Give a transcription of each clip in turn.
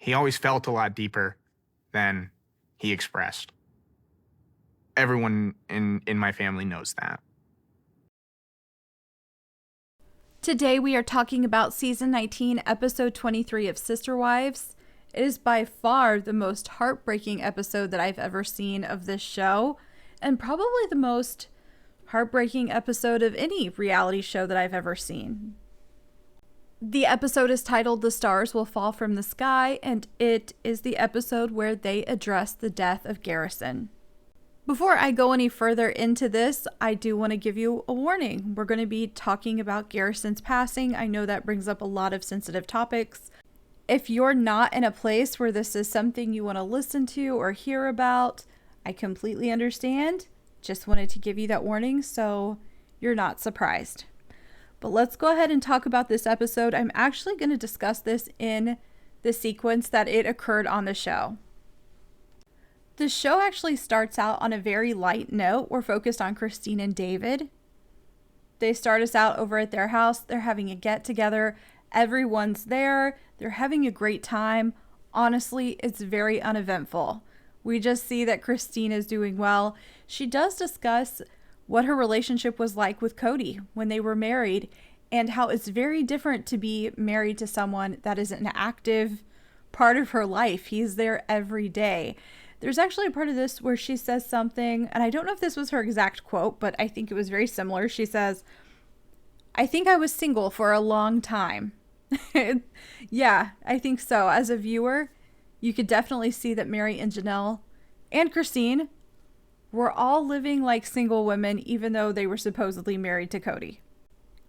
he always felt a lot deeper than he expressed. Everyone in my family knows that. Today we are talking about season 19, episode 23 of Sister Wives. It is by far the most heartbreaking episode that I've ever seen of this show, and probably the most heartbreaking episode of any reality show that I've ever seen. The episode is titled "The Stars Will Fall from the Sky," and it is the episode where they address the death of Garrison. Before I go any further into this, I do want to give you a warning. We're going to be talking about Garrison's passing. I know that brings up a lot of sensitive topics. If you're not in a place where this is something you want to listen to or hear about, I completely understand. Just wanted to give you that warning so you're not surprised. But let's go ahead and talk about this episode. I'm actually going to discuss this in the sequence that it occurred on the show. The show actually starts out on a very light note. We're focused on Christine and David. They start us out over at their house. They're having a get together. Everyone's there. They're having a great time. Honestly, it's very uneventful. We just see that Christine is doing well. She does discuss what her relationship was like with Cody when they were married and how it's very different to be married to someone that is an active part of her life. He's there every day. There's actually a part of this where she says something, and I don't know if this was her exact quote, but I think it was very similar. She says, "I think I was single for a long time." Yeah, I think so. As a viewer, you could definitely see that Mary and Janelle and Christine were all living like single women, even though they were supposedly married to Cody.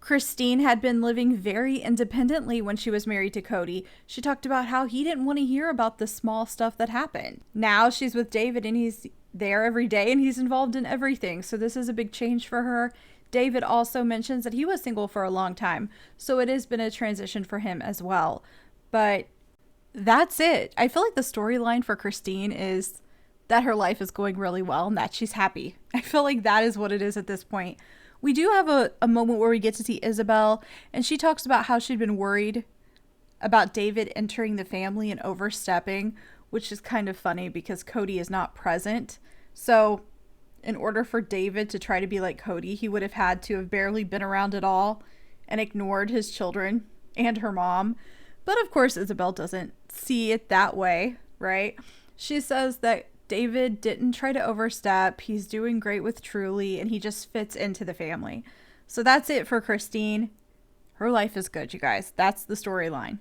Christine had been living very independently when she was married to Cody. She talked about how he didn't want to hear about the small stuff that happened. Now she's with David and he's there every day and he's involved in everything. So this is a big change for her. David also mentions that he was single for a long time. So it has been a transition for him as well. But that's it. I feel like the storyline for Christine is that her life is going really well and that she's happy. I feel like that is what it is at this point. We do have a moment where we get to see Isabel, and she talks about how she'd been worried about David entering the family and overstepping, which is kind of funny because Cody is not present. So in order for David to try to be like Cody, he would have had to have barely been around at all and ignored his children and her mom. But of course, Isabel doesn't see it that way, right? She says that David didn't try to overstep. He's doing great with Truly, and he just fits into the family. So that's it for Christine. Her life is good, you guys. That's the storyline.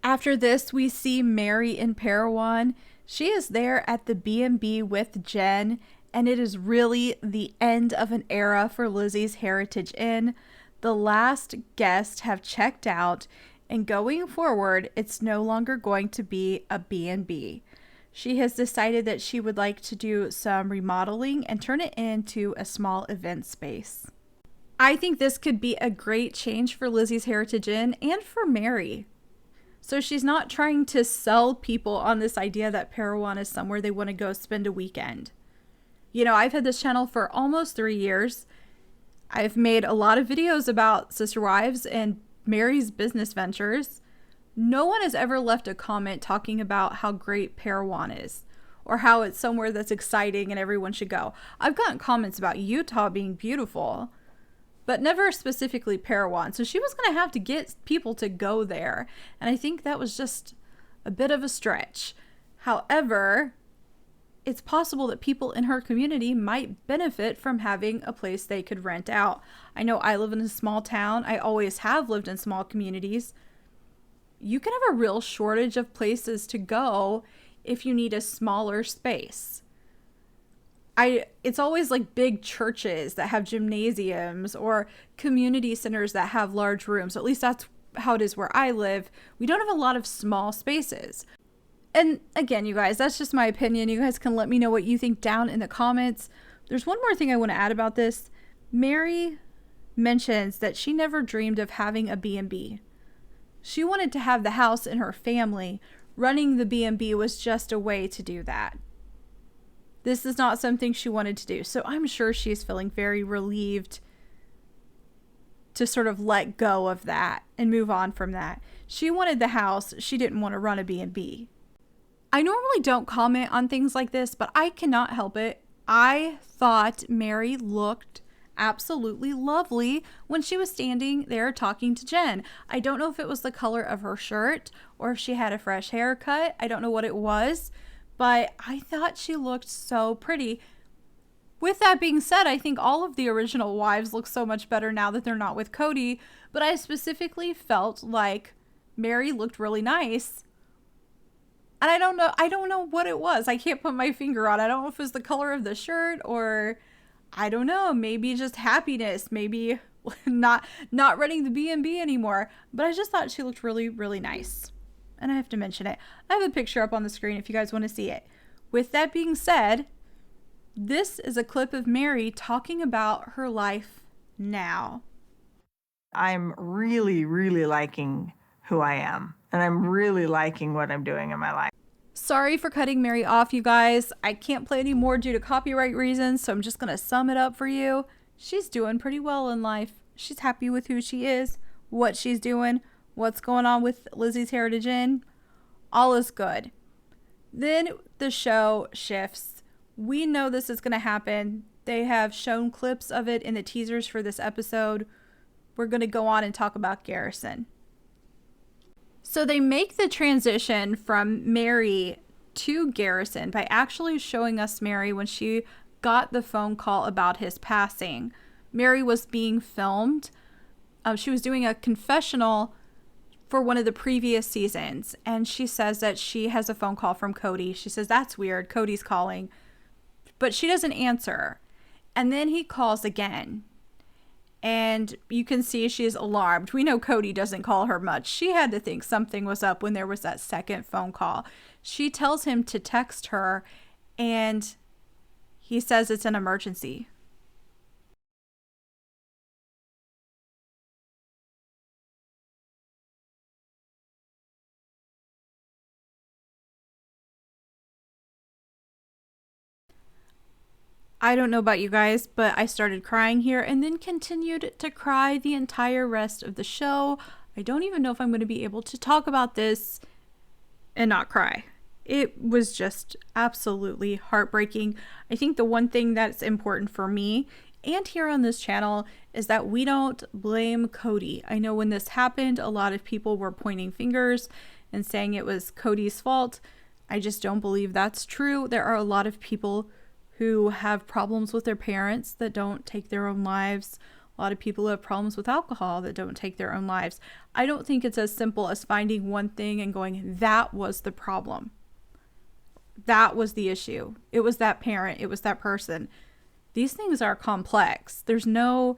After this, we see Mary in Parowan. She is there at the B&B with Jen, and it is really the end of an era for Lizzie's Heritage Inn. The last guests have checked out, and going forward, it's no longer going to be a B&B. She has decided that she would like to do some remodeling and turn it into a small event space. I think this could be a great change for Lizzie's Heritage Inn and for Mary. So she's not trying to sell people on this idea that Parowan is somewhere they want to go spend a weekend. You know, I've had this channel for almost 3 years. I've made a lot of videos about Sister Wives and Mary's business ventures. No one has ever left a comment talking about how great Parowan is or how it's somewhere that's exciting and everyone should go. I've gotten comments about Utah being beautiful, but never specifically Parowan. So she was going to have to get people to go there. And I think that was just a bit of a stretch. However, it's possible that people in her community might benefit from having a place they could rent out. I know I live in a small town. I always have lived in small communities. You can have a real shortage of places to go if you need a smaller space. It's always like big churches that have gymnasiums or community centers that have large rooms. At least that's how it is where I live. We don't have a lot of small spaces. And again, you guys, that's just my opinion. You guys can let me know what you think down in the comments. There's one more thing I want to add about this. Mary mentions that she never dreamed of having a B&B. She wanted to have the house in her family. Running the B&B was just a way to do that. This is not something she wanted to do. So I'm sure she's feeling very relieved to sort of let go of that and move on from that. She wanted the house. She didn't want to run a B&B. I normally don't comment on things like this, but I cannot help it. I thought Mary looked absolutely lovely when she was standing there talking to Jen. I don't know if it was the color of her shirt or if she had a fresh haircut. I don't know what it was, but I thought she looked so pretty. With that being said, I think all of the original wives look so much better now that they're not with Cody, but I specifically felt like Mary looked really nice. And I don't know what it was. I can't put my finger on it. I don't know if it was the color of the shirt or I don't know, maybe just happiness, maybe not running the B&B anymore, but I just thought she looked really, really nice. And I have to mention it. I have a picture up on the screen if you guys want to see it. With that being said, this is a clip of Mary talking about her life now. I'm really, really liking who I am, and I'm really liking what I'm doing in my life. Sorry for cutting Mary off, you guys. I can't play anymore due to copyright reasons, so I'm just going to sum it up for you. She's doing pretty well in life. She's happy with who she is, what she's doing, what's going on with Lizzie's Heritage Inn. All is good. Then the show shifts. We know this is going to happen. They have shown clips of it in the teasers for this episode. We're going to go on and talk about Garrison. So they make the transition from Mary to Garrison by actually showing us Mary when she got the phone call about his passing. Mary was being filmed. She was doing a confessional for one of the previous seasons, and she says that she has a phone call from Cody. She says, that's weird, Cody's calling. But she doesn't answer. And then he calls again. And you can see she's alarmed. We know Cody doesn't call her much. She had to think something was up when there was that second phone call. She tells him to text her, and he says it's an emergency. I don't know about you guys, but I started crying here and then continued to cry the entire rest of the show. I don't even know if I'm going to be able to talk about this and not cry. It was just absolutely heartbreaking. I think the one thing that's important for me and here on this channel is that we don't blame Cody. I know when this happened, a lot of people were pointing fingers and saying it was Cody's fault. I just don't believe that's true. There are a lot of people who have problems with their parents that don't take their own lives. A lot of people who have problems with alcohol that don't take their own lives. I don't think it's as simple as finding one thing and going, that was the problem. That was the issue. It was that parent. It was that person. These things are complex. There's nothing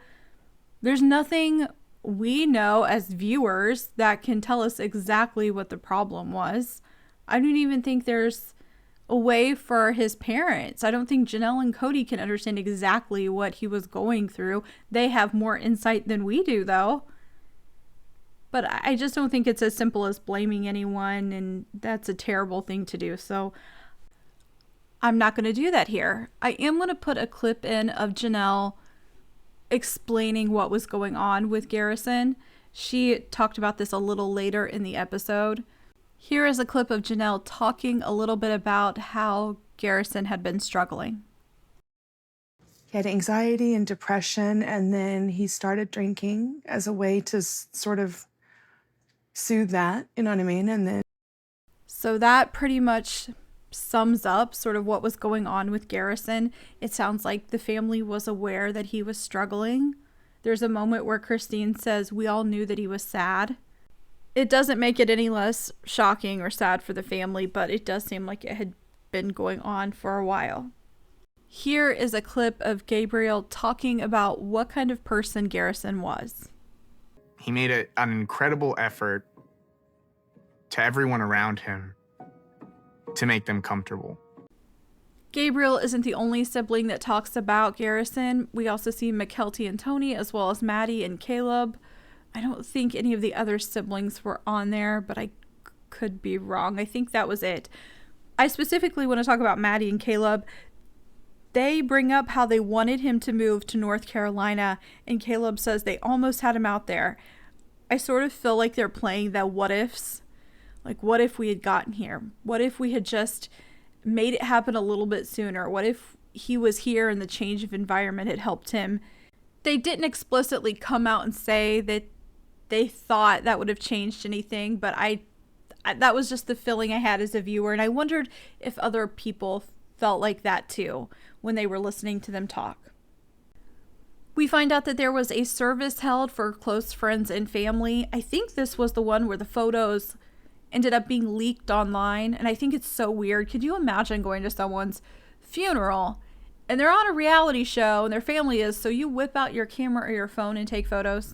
we know as viewers that can tell us exactly what the problem was. I don't even think there's a way for his parents. I don't think Janelle and Cody can understand exactly what he was going through. They have more insight than we do, though. But I just don't think it's as simple as blaming anyone, and that's a terrible thing to do. So I'm not going to do that here. I am going to put a clip in of Janelle explaining what was going on with Garrison. She talked about this a little later in the episode. Here is a clip of Janelle talking a little bit about how Garrison had been struggling. He had anxiety and depression, and then he started drinking as a way to sort of soothe that, you know what I mean? And then So that pretty much sums up sort of what was going on with Garrison. It sounds like the family was aware that he was struggling. There's a moment where Christine says, we all knew that he was sad. It doesn't make it any less shocking or sad for the family, but it does seem like it had been going on for a while. Here is a clip of Gabriel talking about what kind of person Garrison was. He made an incredible effort to everyone around him to make them comfortable. Gabriel isn't the only sibling that talks about Garrison. We also see Mykelti and Tony, as well as Maddie and Caleb. I don't think any of the other siblings were on there, but I could be wrong. I think that was it. I specifically want to talk about Maddie and Caleb. They bring up how they wanted him to move to North Carolina, and Caleb says they almost had him out there. I sort of feel like they're playing the what ifs. Like, what if we had gotten here? What if we had just made it happen a little bit sooner? What if he was here and the change of environment had helped him? They didn't explicitly come out and say that they thought that would have changed anything, but that was just the feeling I had as a viewer, and I wondered if other people felt like that too when they were listening to them talk. We find out that there was a service held for close friends and family. I think this was the one where the photos ended up being leaked online, and I think it's so weird. Could you imagine going to someone's funeral and they're on a reality show and their family is, so you whip out your camera or your phone and take photos?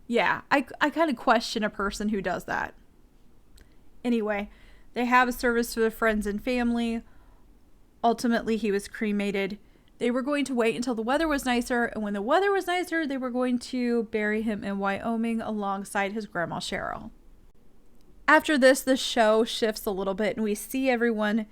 Yeah, I kind of question a person who does that. Anyway, they have a service for the friends and family. Ultimately, he was cremated. They were going to wait until the weather was nicer, and when the weather was nicer, they were going to bury him in Wyoming alongside his grandma Cheryl. After this, the show shifts a little bit, and we see everyone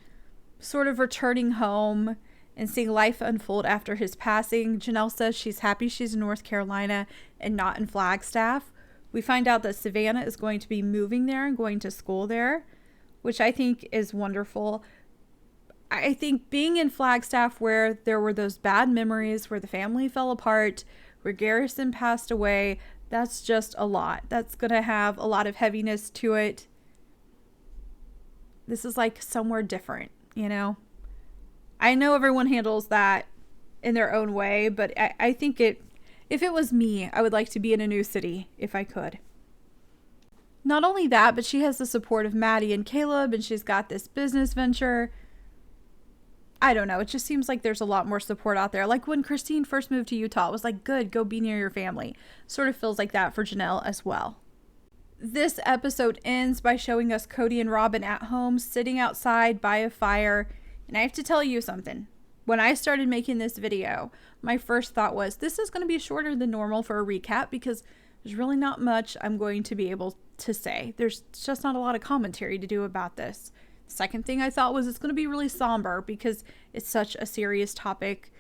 sort of returning home and seeing life unfold after his passing. Janelle says she's happy she's in North Carolina and not in Flagstaff. We find out that Savannah is going to be moving there and going to school there, which I think is wonderful. I think being in Flagstaff, where there were those bad memories, where the family fell apart, where Garrison passed away, that's just a lot. That's going to have a lot of heaviness to it. This is like somewhere different, you know? I know everyone handles that in their own way, but I think if it was me, I would like to be in a new city if I could. Not only that, but she has the support of Maddie and Caleb, and she's got this business venture. I don't know. It just seems like there's a lot more support out there. Like when Christine first moved to Utah, it was like, good, go be near your family. Sort of feels like that for Janelle as well. This episode ends by showing us Cody and Robin at home, sitting outside by a fire. And I have to tell you something. When I started making this video, my first thought was, this is going to be shorter than normal for a recap because there's really not much I'm going to be able to say. There's just not a lot of commentary to do about this. Second thing I thought was it's going to be really somber because it's such a serious topic.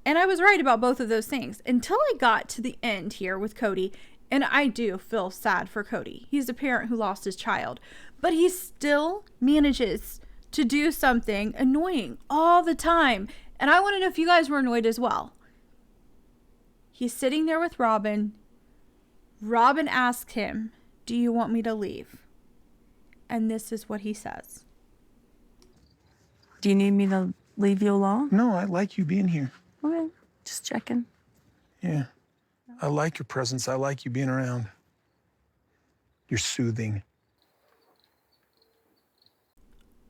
And I was right about both of those things until I got to the end here with Cody. And I do feel sad for Cody. He's a parent who lost his child, but he still manages to do something annoying all the time. And I want to know if you guys were annoyed as well. He's sitting there with Robin. Robin asks him, "Do you want me to leave?" And this is what he says. Do you need me to leave you alone? No, I like you being here. Okay, just checking. Yeah. I like your presence. I like you being around. You're soothing.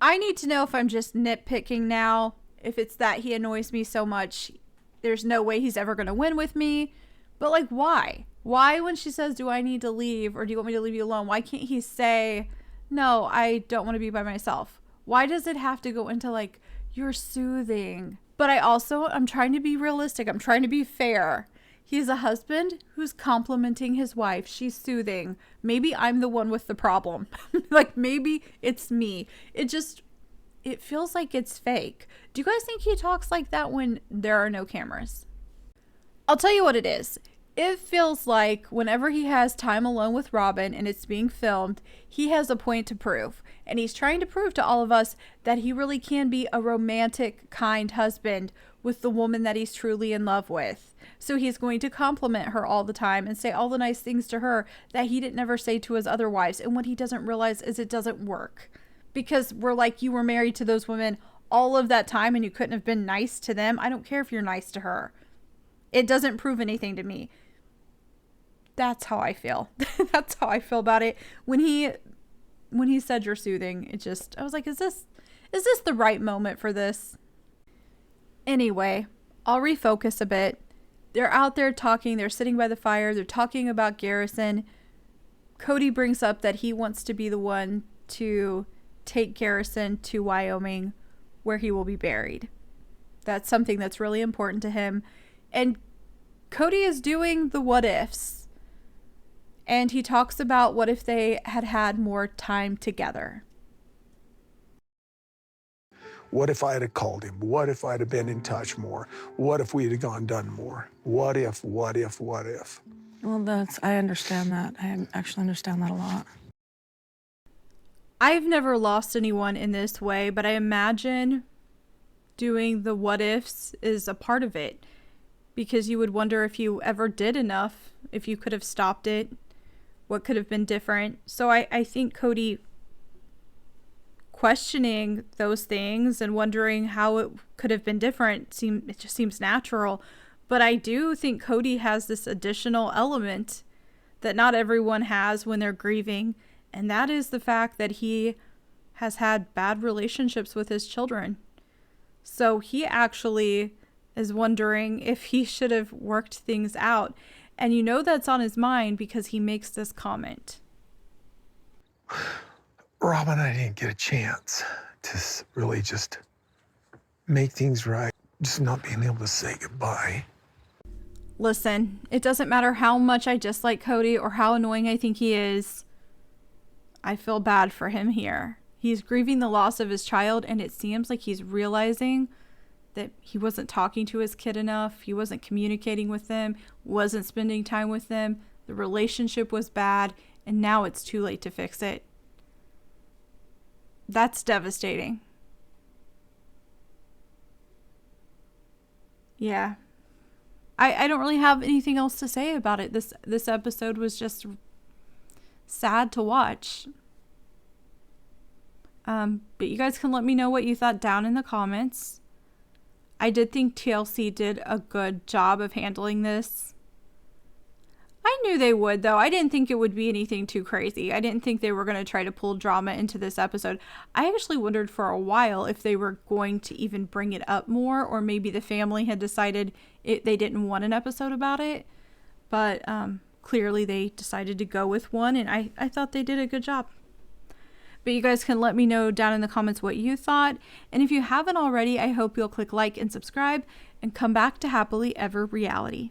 I need to know if I'm just nitpicking now. If it's that he annoys me so much, there's no way he's ever going to win with me. But like, why? Why when she says, do I need to leave or do you want me to leave you alone? Why can't he say, no, I don't want to be by myself? Why does it have to go into like, you're soothing? But I'm trying to be realistic. I'm trying to be fair. He's a husband who's complimenting his wife. She's soothing. Maybe I'm the one with the problem. Like maybe it's me. It feels like it's fake. Do you guys think he talks like that when there are no cameras? I'll tell you what it is. It feels like whenever he has time alone with Robin and it's being filmed, he has a point to prove. And he's trying to prove to all of us that he really can be a romantic, kind husband with the woman that he's truly in love with. So he's going to compliment her all the time and say all the nice things to her that he didn't ever say to his other wives. And what he doesn't realize is it doesn't work. Because we're like, you were married to those women all of that time and you couldn't have been nice to them. I don't care if you're nice to her. It doesn't prove anything to me. That's how I feel. That's how I feel about it. When he said you're soothing, I was like, is this the right moment for this? Anyway, I'll refocus a bit. They're out there talking. They're sitting by the fire. They're talking about Garrison. Cody brings up that he wants to be the one to take Garrison to Wyoming where he will be buried. That's something that's really important to him. And Cody is doing the what ifs. And he talks about what if they had had more time together. What if I had called him? What if I'd have been in touch more? What if we had gone done more? What if? Well, I understand that. I actually understand that a lot. I've never lost anyone in this way, but I imagine doing the what ifs is a part of it, because you would wonder if you ever did enough, if you could have stopped it, what could have been different. So I think Cody questioning those things and wondering how it could have been different, it just seems natural. But I do think Cody has this additional element that not everyone has when they're grieving, and that is the fact that he has had bad relationships with his children. So he actually is wondering if he should have worked things out. And you know that's on his mind because he makes this comment. Rob and I didn't get a chance to really just make things right. Just not being able to say goodbye. Listen, it doesn't matter how much I dislike Cody or how annoying I think he is. I feel bad for him here. He's grieving the loss of his child, and it seems like he's realizing that he wasn't talking to his kid enough. He wasn't communicating with them, wasn't spending time with them. The relationship was bad, and now it's too late to fix it. That's devastating. Yeah. I don't really have anything else to say about it. This episode was just sad to watch. But you guys can let me know what you thought down in the comments. I did think TLC did a good job of handling this. I knew they would, though. I didn't think it would be anything too crazy. I didn't think they were going to try to pull drama into this episode. I actually wondered for a while if they were going to even bring it up more, or maybe the family had decided they didn't want an episode about it. But clearly they decided to go with one, and I thought they did a good job. But you guys can let me know down in the comments what you thought. And if you haven't already, I hope you'll click like and subscribe and come back to Happily Ever Reality.